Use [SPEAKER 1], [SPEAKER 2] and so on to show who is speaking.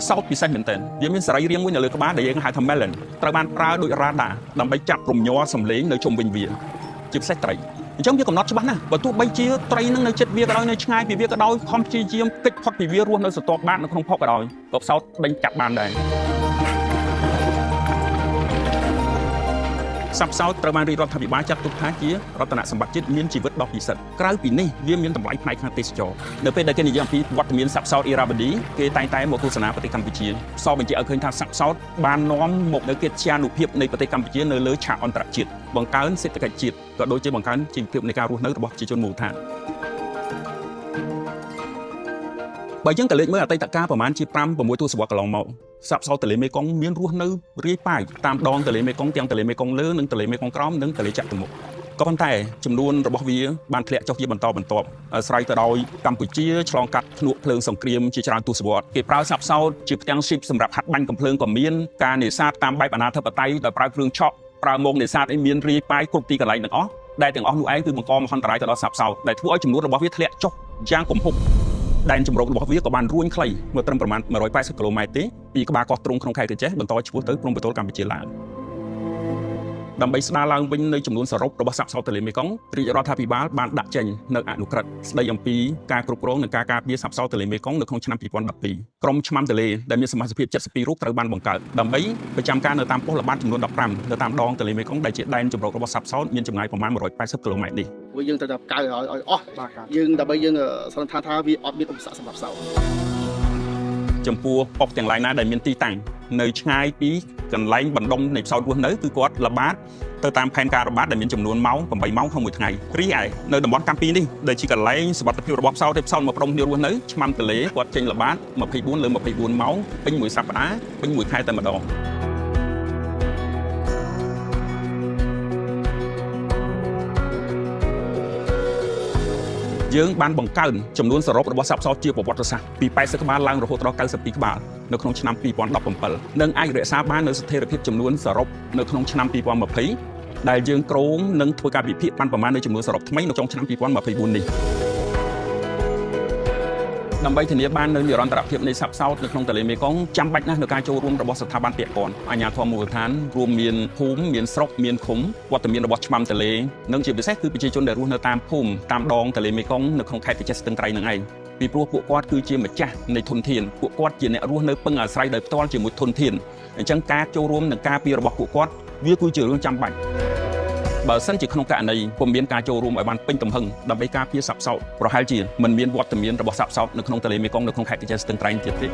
[SPEAKER 1] សោតពិសេសមែនទែនវាមានសរីរាង្គមួយនៅលើក្បាលដែលយើងហៅថា melon ត្រូវបានប្រើដោយរ៉ាដាដើម្បីចាប់រំញ័រសំឡេងនៅជុំវិញវាជាពិសេសត្រីអញ្ចឹងវាកំណត់ច្បាស់ណាស់បើទោះបីជាត្រីនឹងនៅជិតវាក៏ដោយនៅឆ្ងាយពីវាក៏ដោយខំព្យាយាមគេចផុតពីវារស់នៅសន្ទាប់បាតនៅក្នុងភពក៏ដោយក៏ផ្សោតដេញចាប់បានដែរសត្វផ្សោតត្រូវបានរាជរដ្ឋាភិបាលចាត់ទុកថាជារតនសម្បត្តិជាតិមានជីវិតដ៏ពិសិដ្ឋក្រៅពីនេះវាមានតម្លៃផ្នែកខាងទេសចរនៅពេលដែលគេនិយាយអំពីវត្តមានសត្វផ្សោតអ៊ីរ៉ាបឌីគេតែងតែមកទស្សនាប្រទេសកម្ពុជាផ្សោតបញ្ជាក់ឲ្យឃើញថាសត្វផ្សោតបាននាំមកនូវកិត្យានុភាពនៃប្រទេសកម្ពុជានៅលើឆាកអន្តរជាតិបង្កើនសេដ្ឋកិច្ចជាតិក៏ដូចជាបង្កើនជីវភាពនៃការរស់នៅរបស់ប្រជាជនមូលដ្ឋានបើយើងទៅលេខមើលអតីតកាលប្រហែលជា5-6 ទសវត្សរ៍កន្លងមកសត្វផ្សោតទន្លេមេគង្គមានរស់នៅរាយប៉ាយតាមដងទន្លេមេគង្គទាំងទន្លេមេគង្គលើនិងទន្លេមេគង្គក្រោមនិងទន្លេចតុមុខក៏ប៉ុន្តែចំនួនរបស់វាបានធ្លាក់ចុះជាបន្តបន្ទាប់អាស្រ័យទៅដោយកម្ពុជាឆ្លងកាត់ភ្នក់ភ្លើងសង្គ្រាមជាច្រើនទសវត្សរ៍គេប្រើសត្វផ្សោតជាផ្ទាំងស៊ីបសម្រាប់ហាត់បាញ់កំភ្លើងក៏មានការនេសាទតាមបែបអនាធិបតេយ្យដោយប្រើគ្រឿងឆក់ប្រើមកនេសាទឲ្យមានរាយប៉ាយគ្រប់ទីកន្លែងទាំងអស់ដែលទាំងអស់នោះឯងគឺបង្កមហន្តរាយទៅដល់សត្វផ្សោតដែលធ្វើឲ្យចំនួនរបស់វាធ្លាក់ចុះយ៉ាងគំហុកដែនជម្រករបស់វាក៏បានរួញខ្លីមកត្រឹមប្រមាណ180គីឡូម៉ែត្រទេពីក្បាលកោះទ្រង់ក្នុងខេត្តកញ្ចេះបន្តឆ្ពោះទៅព្រំប្រទល់កម្ពុជាឡើងដើម្បីស្ដារឡើងវិញនៅចំនួនសរុបរបស់សត្វផ្សោតទន្លេមេគង្គរាជរដ្ឋាភិបាលបានដាក់ចេញនៅអនុក្រឹត្យស្ដីអំពីការគ្រប់គ្រងនិងការការពារសត្វផ្សោតទន្លេមេគង្គនៅក្នុងឆ្នាំ2012ក្រុមឆ្មាំទន្លេដែលមានសមាជិកភាព72រូបត្រូវបានបង្កើតដើម្បីប្រចាំការនៅតាមប៉ុស្តិ៍ល្បាតចំនួន15នៅតាមដងទន្លេមេគង្គដែលជាដែនជម្រករបស់សត្វផ្សោតមានចម្ងាយប្រមាណ180គីឡូម៉ែត្រនេះ
[SPEAKER 2] ព្រោះយើងត្រូវតែកៅឲ្យអស់យើងដើម្បីយើងសន្និដ្ឋានថាវាអត់មានឧបសគ្គសម្រាប់ផ្សោត
[SPEAKER 1] ចំពោះប៉ុស្តិ៍ទាំងឡាយណាដែលមានទីតាំងនៅឆ្ងាយពីកន្លែងបណ្ដុំនៃផ្សោតរស់នៅគឺគាត់ល្បាតទៅតាមផែនការល្បាតដែលមានចំនួនម៉ោង8ម៉ោងក្នុងមួយថ្ងៃរីឯនៅតំបន់កម្ពីនេះដែលជាកន្លែងសុវត្ថិភាពរបស់ផ្សោតផ្សោតមកប្រដុំគ្នារស់នៅឆ្មាំទន្លេគាត់ចេញល្បាត24លើ24ម៉ោងពេញមួយសប្តាហ៍ពេញមួយខែតែម្ដងយើងបានបង្កើនចំនួនសរុបរបស់សត្វផ្សោតជាប្រវត្តិសាស្ត្រពី80ក្បាលឡើងរហូតដល់92ក្បាលនៅក្នុងឆ្នាំ2017និងអាចរក្សាបាននូវស្ថិរភាពចំនួនសរុបនៅក្នុងឆ្នាំ2020ដែលយើងគ្រោងនឹងធ្វើការវិភាគបានប្រមាណនៅចំនួនសរុបថ្មីនៅក្នុងឆ្នាំ2024នេះដើម្បីធានាបាននូវនិរន្តរភាពនៃសត្វផ្សោតនៅក្នុងទន្លេមេគង្គចាំបាច់ណាស់នៅការចូលរួមរបស់ស្ថាប័នពាក់ព័ន្ធអាជ្ញាធរមូលដ្ឋានរួមមានភូមិមានស្រុកមានឃុំវត្តមានរបស់ឆ្មាំទន្លេនិងជាពិសេសគឺប្រជាជនដែលរស់នៅតាមភូមិតាមដងទន្លេមេគង្គនៅក្នុងខេត្តកញ្ចេះស្ទឹងត្រែងនឹងឯងពីព្រោះពួកគាត់គឺជាម្ចាស់នៃធនធានពួកគាត់ជាអ្នករស់នៅពឹងអាស្រ័យដោយផ្ទាល់ជាមួយធនធានអញ្ចឹងការចូលរួមនិងការពាររបស់ពួកគាត់វាគឺជារឿងចាំបាច់បើសិនជាក្នុងករណីពុំមានការចូលរួមឲ្យបានពេញទំហឹងដើម្បីការពារសត្វផ្សោតប្រហែលជាមិនមានវត្តមានរបស់សត្វផ្សោតនៅក្នុងទន្លេមេគង្គនៅក្នុងខេត្តកញ្ចេះស្ទឹងត្រែងទៀតទេ